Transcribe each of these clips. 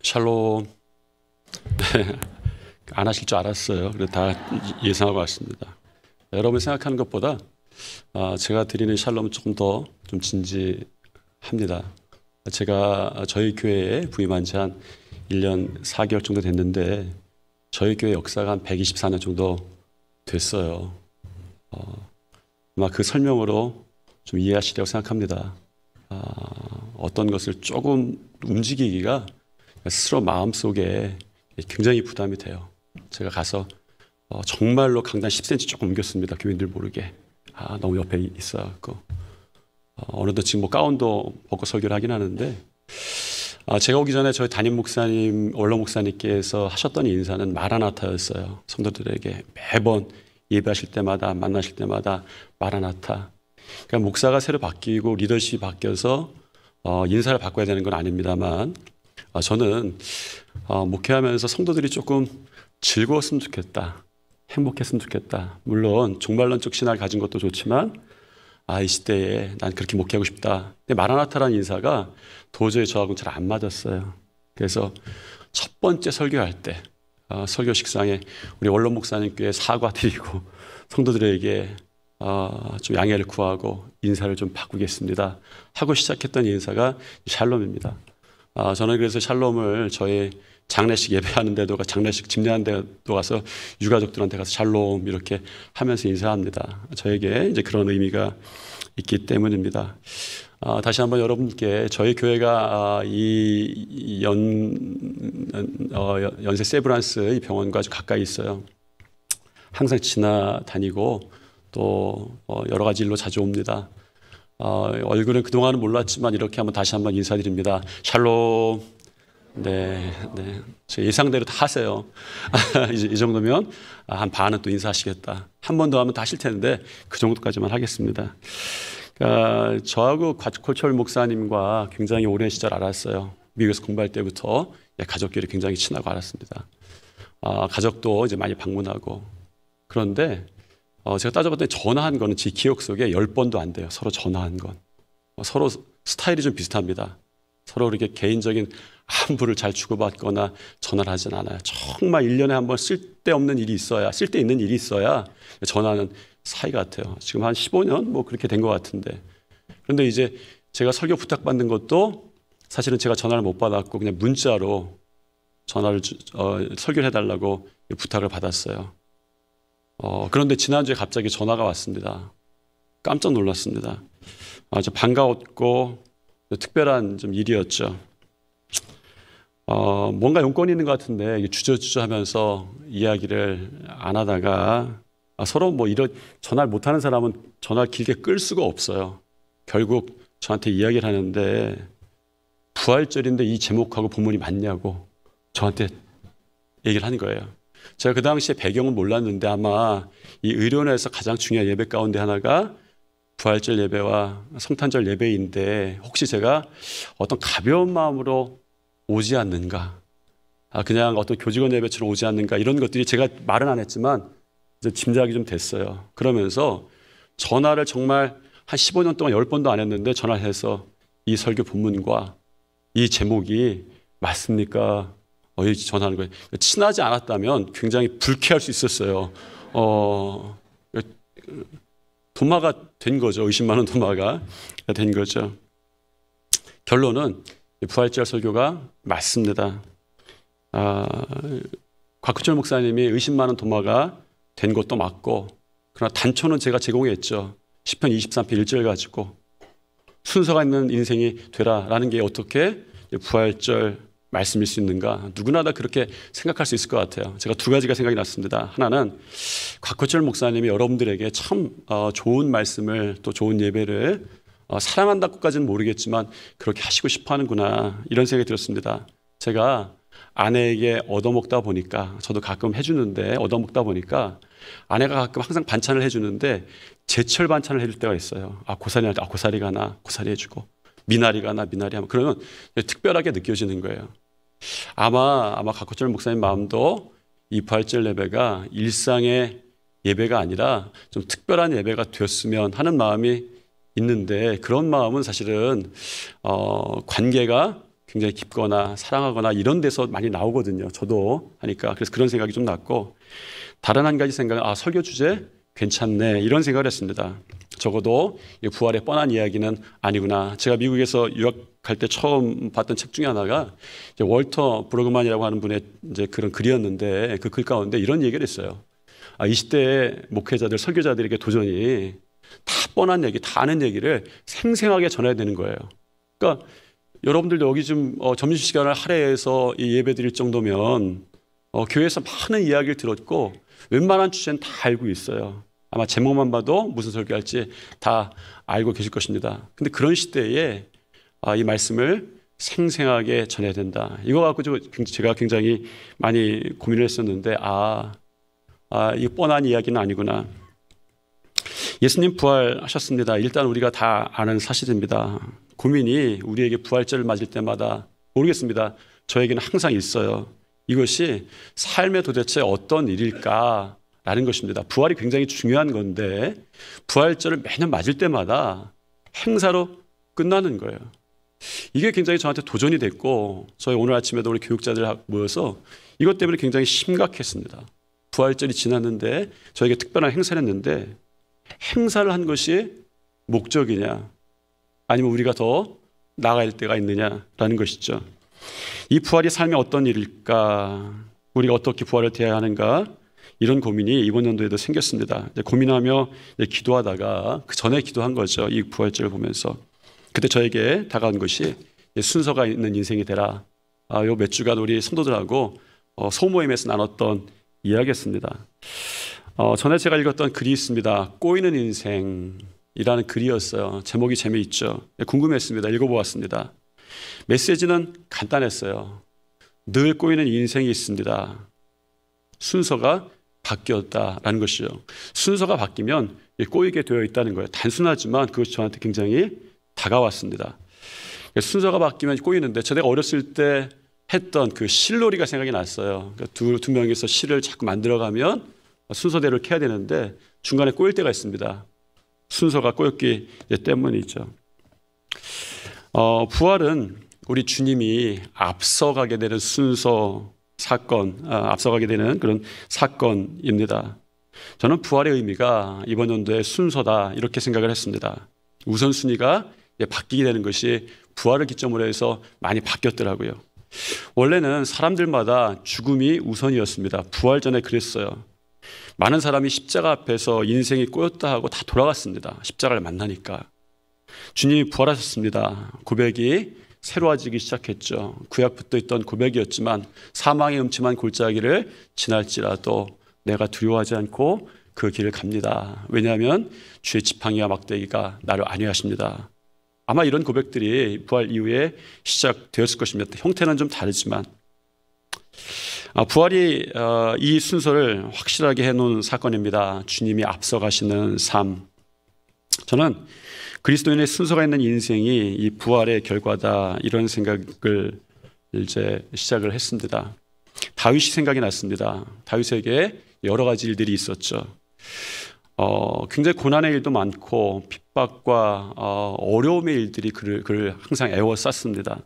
샬롬. 네, 안 하실 줄 알았어요. 그래서 다 예상하고 왔습니다. 여러분이 생각하는 것보다 제가 드리는 샬롬은 조금 더 좀 진지합니다. 제가 저희 교회에 부임한 지 한 1년 4개월 정도 됐는데 저희 교회 역사가 한 124년 정도 됐어요. 아마 그 설명으로 좀 이해하시리라고 생각합니다. 어떤 것을 조금 움직이기가 스스로 마음속에 굉장히 부담이 돼요. 제가 가서 정말로 강단 10cm 조금 옮겼습니다. 교인들 모르게. 너무 옆에 있어갖고. 어느덧 지금 뭐 가운도 벗고 설교를 하긴 하는데, 제가 오기 전에 저희 담임 목사님, 원로 목사님께서 하셨던 인사는 마라나타였어요. 성도들에게 매번 예배하실 때마다, 만나실 때마다 마라나타. 그러니까 목사가 새로 바뀌고 리더십이 바뀌어서 인사를 바꿔야 되는 건 아닙니다만, 저는 목회하면서 성도들이 조금 즐거웠으면 좋겠다. 행복했으면 좋겠다. 물론 종말론적 신앙을 가진 것도 좋지만 이 시대에 난 그렇게 목회하고 싶다. 근데 마라나타라는 인사가 도저히 저하고는 잘 안 맞았어요. 그래서 첫 번째 설교할 때 설교 식상에 우리 원로 목사님께 사과드리고 성도들에게 좀 양해를 구하고 인사를 좀 바꾸겠습니다 하고 시작했던 인사가 샬롬입니다. 저는 그래서 샬롬을 저희 장례식 예배하는 데도 장례식 집례하는 데도 가서 유가족들한테 가서 샬롬 이렇게 하면서 인사합니다. 저에게 이제 그런 의미가 있기 때문입니다. 다시 한번 여러분께 저희 교회가 이 연세 세브란스 이 병원과 아주 가까이 있어요. 항상 지나다니고 또 여러 가지 일로 자주 옵니다. 얼굴은 그동안은 몰랐지만 이렇게 한번 다시 한번 인사드립니다. 샬롬. 네. 제 예상대로 다 하세요. 이 정도면 한 반은 또 인사하시겠다. 한 번 더 하면 다 하실 텐데 그 정도까지만 하겠습니다. 그러니까 저하고 곽철 목사님과 굉장히 오랜 시절 알았어요. 미국에서 공부할 때부터 가족끼리 굉장히 친하고 알았습니다. 가족도 이제 많이 방문하고. 그런데 제가 따져봤더니 전화한 거는 제 기억 속에 10번도 안 돼요. 서로 전화한 건. 서로 스타일이 좀 비슷합니다. 서로 그렇게 개인적인 안부를 잘 주고받거나 전화를 하진 않아요. 정말 1년에 한 번 쓸데없는 일이 있어야, 쓸데있는 일이 있어야 전화하는 사이 같아요. 지금 한 15년 뭐 그렇게 된 것 같은데. 그런데 이제 제가 설교 부탁받는 것도 사실은 제가 전화를 못 받았고 그냥 문자로 전화를 설교를 해달라고 부탁을 받았어요. 그런데 지난주에 갑자기 전화가 왔습니다. 깜짝 놀랐습니다. 아주 반가웠고 특별한 좀 일이었죠. 뭔가 용건이 있는 것 같은데 주저주저 하면서 이야기를 안 하다가 서로 뭐 이런 전화를 못하는 사람은 전화를 길게 끌 수가 없어요. 결국 저한테 이야기를 하는데 부활절인데 이 제목하고 본문이 맞냐고 저한테 얘기를 하는 거예요. 제가 그 당시에 배경은 몰랐는데 아마 이 의료원에서 가장 중요한 예배 가운데 하나가 부활절 예배와 성탄절 예배인데 혹시 제가 어떤 가벼운 마음으로 오지 않는가, 그냥 어떤 교직원 예배처럼 오지 않는가 이런 것들이 제가 말은 안 했지만 이제 짐작이 좀 됐어요. 그러면서 전화를 정말 한 15년 동안 10번도 안 했는데 전화해서 이 설교 본문과 이 제목이 맞습니까? 전화하는 거예요. 친하지 않았다면 굉장히 불쾌할 수 있었어요. 도마가 된 거죠. 의심만 원 도마가 된 거죠. 결론은 부활절 설교가 맞습니다. 곽철 목사님이 의심만 원 도마가 된 것도 맞고 그러나 단초는 제가 제공했죠. 시편 23편 1절 가지고 순서가 있는 인생이 되라라는 게 어떻게 부활절 말씀일 수 있는가. 누구나 다 그렇게 생각할 수 있을 것 같아요. 제가 두 가지가 생각이 났습니다. 하나는 곽철 목사님이 여러분들에게 참 좋은 말씀을 또 좋은 예배를 사랑한다고까지는 모르겠지만 그렇게 하시고 싶어 하는구나 이런 생각이 들었습니다. 제가 아내에게 얻어먹다 보니까 저도 가끔 해주는데 얻어먹다 보니까 아내가 가끔 항상 반찬을 해주는데 제철 반찬을 해줄 때가 있어요. 고사리 할 때 고사리가 나 고사리 해주고 미나리가 나 미나리 하면 그러면 특별하게 느껴지는 거예요. 아마 곽철 목사님 마음도 이 부활절 예배가 일상의 예배가 아니라 좀 특별한 예배가 되었으면 하는 마음이 있는데 그런 마음은 사실은 관계가 굉장히 깊거나 사랑하거나 이런 데서 많이 나오거든요. 저도 하니까. 그래서 그런 생각이 좀 났고, 다른 한 가지 생각은 설교 주제 괜찮네 이런 생각을 했습니다. 적어도 부활의 뻔한 이야기는 아니구나. 제가 미국에서 유학할 때 처음 봤던 책 중에 하나가 이제 월터 브로그만이라고 하는 분의 이제 그런 글이었는데, 그 글 가운데 이런 얘기를 했어요. 20대 목회자들, 설교자들에게 도전이 다 뻔한 얘기, 다 아는 얘기를 생생하게 전해야 되는 거예요. 그러니까 여러분들도 여기 좀 점심시간을 할애해서 이 예배 드릴 정도면 교회에서 많은 이야기를 들었고 웬만한 주제는 다 알고 있어요. 아마 제목만 봐도 무슨 설교할지 다 알고 계실 것입니다. 근데 그런 시대에 이 말씀을 생생하게 전해야 된다. 이거 갖고 제가 굉장히 많이 고민을 했었는데 이 뻔한 이야기는 아니구나. 예수님 부활하셨습니다. 일단 우리가 다 아는 사실입니다. 고민이 우리에게 부활절을 맞을 때마다 모르겠습니다. 저에게는 항상 있어요. 이것이 삶의 도대체 어떤 일일까라는 것입니다. 부활이 굉장히 중요한 건데 부활절을 매년 맞을 때마다 행사로 끝나는 거예요. 이게 굉장히 저한테 도전이 됐고, 저희 오늘 아침에도 우리 교육자들 모여서 이것 때문에 굉장히 심각했습니다. 부활절이 지났는데 저에게 특별한 행사를 했는데 행사를 한 것이 목적이냐, 아니면 우리가 더 나아갈 때가 있느냐라는 것이죠. 이 부활이 삶의 어떤 일일까, 우리가 어떻게 부활을 대해야 하는가, 이런 고민이 이번 연도에도 생겼습니다. 고민하며 기도하다가 그 전에 기도한 거죠. 이 부활절을 보면서. 그때 저에게 다가온 것이 순서가 있는 인생이 되라. 요 몇 주간 우리 성도들하고 소모임에서 나눴던 이야기였습니다. 전에 제가 읽었던 글이 있습니다. 꼬이는 인생이라는 글이었어요. 제목이 재미있죠. 궁금했습니다. 읽어보았습니다. 메시지는 간단했어요. 늘 꼬이는 인생이 있습니다. 순서가 바뀌었다라는 것이죠. 순서가 바뀌면 꼬이게 되어 있다는 거예요. 단순하지만 그것이 저한테 굉장히 다가왔습니다. 순서가 바뀌면 꼬이는데, 제가 어렸을 때 했던 그 실놀이가 생각이 났어요. 두 명이서 실을 자꾸 만들어가면 순서대로 이렇게 해야 되는데 중간에 꼬일 때가 있습니다. 순서가 꼬였기 때문이죠. 부활은 우리 주님이 앞서가게 되는 앞서가게 되는 그런 사건입니다. 저는 부활의 의미가 이번 연도의 순서다 이렇게 생각을 했습니다. 우선순위가 바뀌게 되는 것이 부활을 기점으로 해서 많이 바뀌었더라고요. 원래는 사람들마다 죽음이 우선이었습니다. 부활 전에 그랬어요. 많은 사람이 십자가 앞에서 인생이 꼬였다 하고 다 돌아갔습니다. 십자가를 만나니까. 주님이 부활하셨습니다. 고백이 새로워지기 시작했죠. 구약부터 있던 고백이었지만 사망의 음침한 골짜기를 지날지라도 내가 두려워하지 않고 그 길을 갑니다. 왜냐하면 주의 지팡이와 막대기가 나를 안위하십니다. 아마 이런 고백들이 부활 이후에 시작되었을 것입니다. 형태는 좀 다르지만 부활이 이 순서를 확실하게 해놓은 사건입니다. 주님이 앞서가시는 삶. 저는 그리스도인의 순서가 있는 인생이 이 부활의 결과다 이런 생각을 이제 시작을 했습니다. 다윗이 생각이 났습니다. 다윗에게 여러 가지 일들이 있었죠. 굉장히 고난의 일도 많고 핍박과 어려움의 일들이 그를 항상 애워쌌습니다.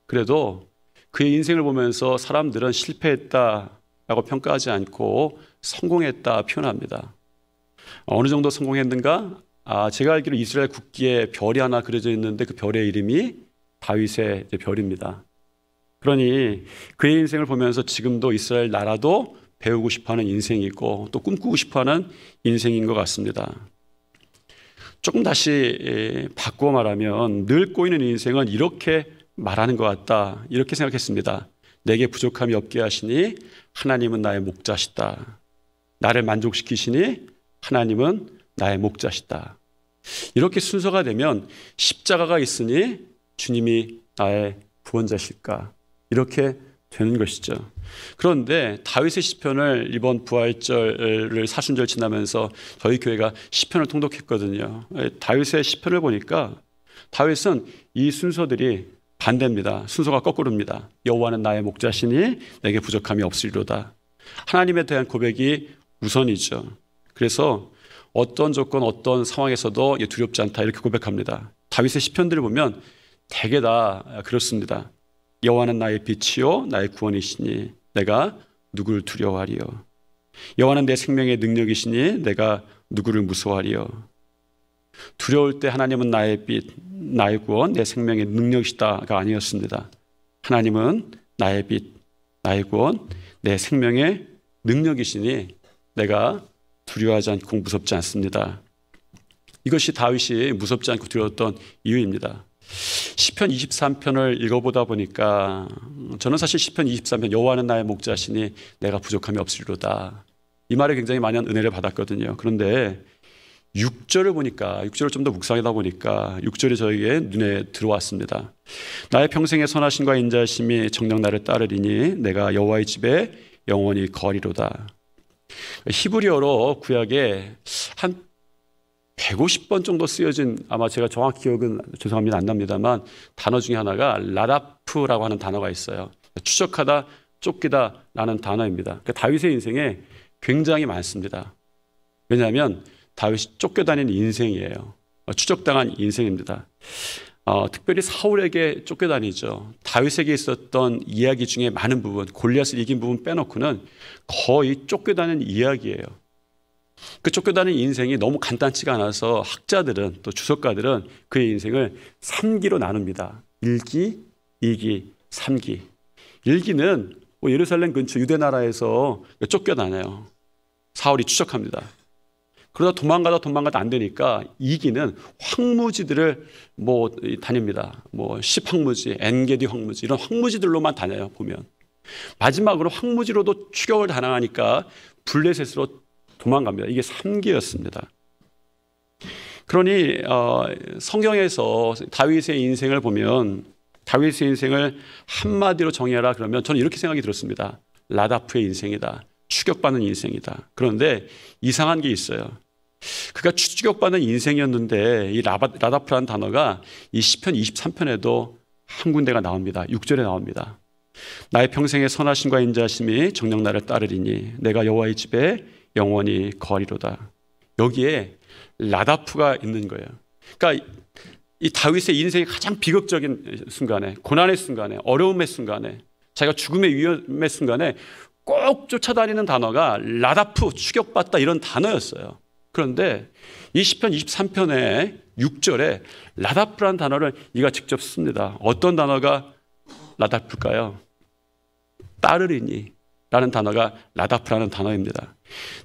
그래도 그의 인생을 보면서 사람들은 실패했다라고 평가하지 않고 성공했다 표현합니다. 어느 정도 성공했는가? 제가 알기로 이스라엘 국기에 별이 하나 그려져 있는데 그 별의 이름이 다윗의 별입니다. 그러니 그의 인생을 보면서 지금도 이스라엘 나라도 배우고 싶어하는 인생이고 또 꿈꾸고 싶어하는 인생인 것 같습니다. 조금 다시 바꾸어 말하면 늘 꼬이는 인생은 이렇게 말하는 것 같다 이렇게 생각했습니다. 내게 부족함이 없게 하시니 하나님은 나의 목자시다. 나를 만족시키시니 하나님은 나의 목자시다. 이렇게 순서가 되면 십자가가 있으니 주님이 나의 구원자실까 이렇게 되는 것이죠. 그런데 다윗의 시편을 이번 부활절을 사순절 지나면서 저희 교회가 시편을 통독했거든요. 다윗의 시편을 보니까 다윗은 이 순서들이 반대입니다. 순서가 거꾸로입니다. 여호와는 나의 목자시니 내게 부족함이 없으리로다. 하나님에 대한 고백이 우선이죠. 그래서 어떤 조건, 어떤 상황에서도 두렵지 않다 이렇게 고백합니다. 다윗의 시편들을 보면 대개 다 그렇습니다. 여호와는 나의 빛이요 나의 구원이시니 내가 누구를 두려워하리요. 여호와는 내 생명의 능력이시니 내가 누구를 무서워하리요. 두려울 때 하나님은 나의 빛, 나의 구원, 내 생명의 능력이시다가 아니었습니다. 하나님은 나의 빛, 나의 구원, 내 생명의 능력이시니 내가 두려워하지 않고 무섭지 않습니다. 이것이 다윗이 무섭지 않고 두려웠던 이유입니다. 시편 23편을 읽어보다 보니까 저는 사실 시편 23편 여호와는 나의 목자시니 내가 부족함이 없으리로다, 이 말에 굉장히 많은 은혜를 받았거든요. 그런데 6절을 보니까, 6절을 좀 더 묵상하다 보니까 6절이 저에게 눈에 들어왔습니다. 나의 평생의 선하심과 인자하심이 정녕 나를 따르리니 내가 여호와의 집에 영원히 거리로다. 히브리어로 구약에 한 150번 정도 쓰여진, 아마 제가 정확히 기억은 죄송합니다 안 납니다만, 단어 중에 하나가 라다프라고 하는 단어가 있어요. 추적하다, 쫓기다 라는 단어입니다. 그러니까 다윗의 인생에 굉장히 많습니다. 왜냐하면 다윗이 쫓겨다니는 인생이에요. 추적당한 인생입니다. 특별히 사울에게 쫓겨다니죠. 다윗에게 있었던 이야기 중에 많은 부분, 골리앗을 이긴 부분 빼놓고는 거의 쫓겨다니는 이야기예요. 그 쫓겨다니는 인생이 너무 간단치가 않아서 학자들은, 또 주석가들은 그의 인생을 3기로 나눕니다. 1기, 2기, 3기. 1기는 예루살렘 근처 유대 나라에서 쫓겨다녀요. 사울이 추적합니다. 그러다 도망가다 안 되니까 2기는 황무지들을 다닙니다. 십황무지, 엔게디 황무지, 이런 황무지들로만 다녀요, 보면. 마지막으로 황무지로도 추격을 당하니까 블레셋으로 도망갑니다. 이게 3기였습니다. 그러니 성경에서 다윗의 인생을 보면, 다윗의 인생을 한마디로 정의하라 그러면 저는 이렇게 생각이 들었습니다. 라다프의 인생이다. 추격받는 인생이다. 그런데 이상한 게 있어요. 그가 추격받는 인생이었는데 이 라다프라는 단어가 이 시편 23편에도 한 군데가 나옵니다. 6절에 나옵니다. 나의 평생의 선하심과 인자하심이 정녕 나를 따르리니 내가 여호와의 집에 영원히 거하리로다. 여기에 라다프가 있는 거예요. 그러니까 이 다윗의 인생의 가장 비극적인 순간에, 고난의 순간에, 어려움의 순간에, 자기가 죽음의 위험의 순간에 꼭 쫓아다니는 단어가 라다프, 추격받다, 이런 단어였어요. 그런데 이 시편 23편의 6절에 라다프라는 단어를 이가 직접 씁니다. 어떤 단어가 라다프일까요? 따르리니 라는 단어가 라다프라는 단어입니다.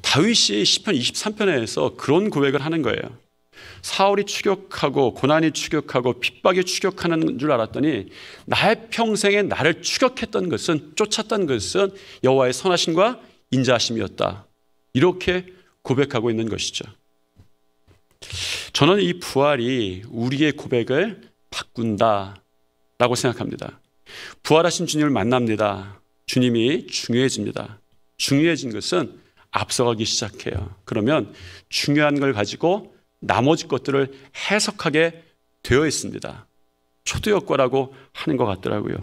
다윗이 시편 23편에서 그런 고백을 하는 거예요. 사울이 추격하고 고난이 추격하고 핍박이 추격하는 줄 알았더니 나의 평생에 나를 추격했던 것은, 쫓았던 것은 여호와의 선하심과 인자하심이었다. 이렇게 고백하고 있는 것이죠. 저는 이 부활이 우리의 고백을 바꾼다라고 생각합니다. 부활하신 주님을 만납니다. 주님이 중요해집니다. 중요해진 것은 앞서가기 시작해요. 그러면 중요한 걸 가지고 나머지 것들을 해석하게 되어 있습니다. 초두역과라고 하는 것 같더라고요.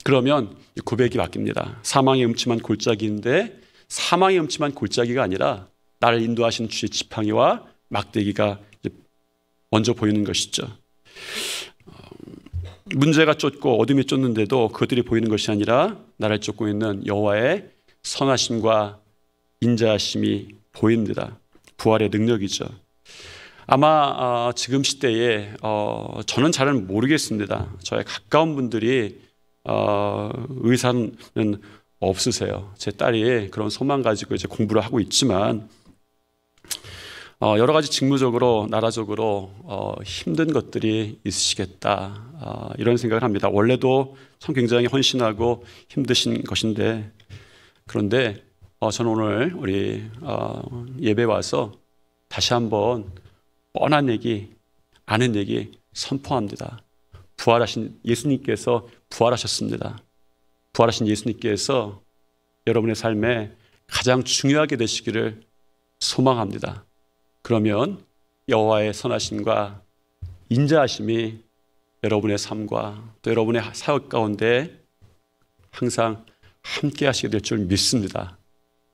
그러면 고백이 바뀝니다. 사망의 음침한 골짜기인데 사망의 음침한 골짜기가 아니라 나를 인도하시는 주의 지팡이와 막대기가 먼저 보이는 것이죠. 문제가 쫓고 어둠이 쫓는데도 그들이 보이는 것이 아니라 나를 쫓고 있는 여호와의 선하심과 인자하심이 보입니다. 부활의 능력이죠. 아마 지금 시대에 저는 잘 모르겠습니다. 저의 가까운 분들이 의사는 없으세요. 제 딸이 그런 소망 가지고 이제 공부를 하고 있지만 여러 가지 직무적으로, 나라적으로 힘든 것들이 있으시겠다, 이런 생각을 합니다. 원래도 참 굉장히 헌신하고 힘드신 것인데, 그런데 저는 오늘 우리 예배 와서 다시 한번 뻔한 얘기, 아는 얘기 선포합니다. 부활하신 예수님께서 부활하셨습니다. 부활하신 예수님께서 여러분의 삶에 가장 중요하게 되시기를 소망합니다. 그러면 여호와의 선하심과 인자하심이 여러분의 삶과 또 여러분의 사역 가운데 항상 함께 하시게 될 줄 믿습니다.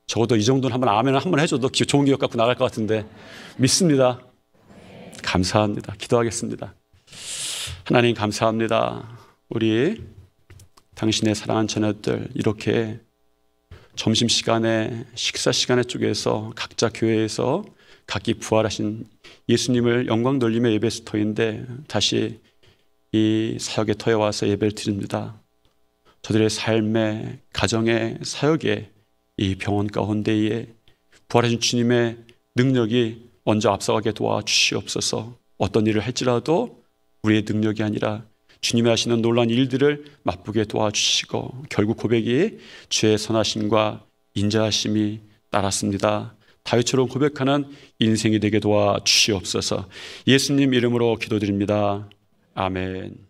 적어도 이 정도는 한번 아멘을 한번 해줘도 좋은 기억 갖고 나갈 것 같은데 믿습니다. 감사합니다. 기도하겠습니다. 하나님 감사합니다. 우리 당신의 사랑하는 자녀들 이렇게 점심시간에 식사시간에 쪽에서 각자 교회에서 각기 부활하신 예수님을 영광 돌림의 예배 터인데 다시 이 사역의 터에 와서 예배를 드립니다. 저들의 삶의 가정의 사역의 이 병원 가운데에 부활하신 주님의 능력이 먼저 앞서가게 도와주시옵소서. 어떤 일을 할지라도 우리의 능력이 아니라 주님이 하시는 놀라운 일들을 맛보게 도와주시고 결국 고백이 주의 선하심과 인자하심이 따랐습니다. 다윗처럼 고백하는 인생이 되게 도와주시옵소서. 예수님 이름으로 기도드립니다. 아멘.